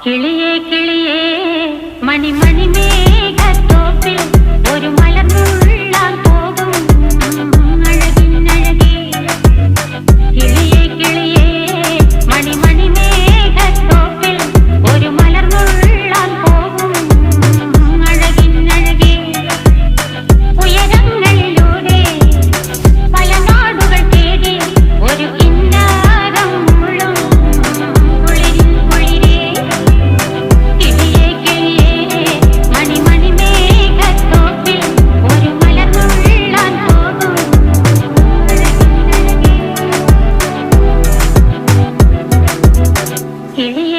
കിളിയേ കിളിയേ മണിമണി മേഘത്തോപ്പിൽ ഒരു മലർന്നുള്ളാൻ പോകും അഴകിനഴകേ. കിളിയേ കിളിയേ മണിമണി മേഘത്തോപ്പിൽ ഒരു മലർന്നുള്ളാൻ പോകും അഴകിനഴകേ. ഉയരങ്ങളിലൂടെ പല നാടുകൾ തേടി ഒരു കിന്നാരം മുള്ളും കുളിരിൻ കുളിരേ. കിളിയേ കിളിയേ മണിമണി മേഘത്തോപ്പിൽ ഒരു മലർന്നുള്ളാൻ പോകും അഴകിനഴകേ. കിളിയേ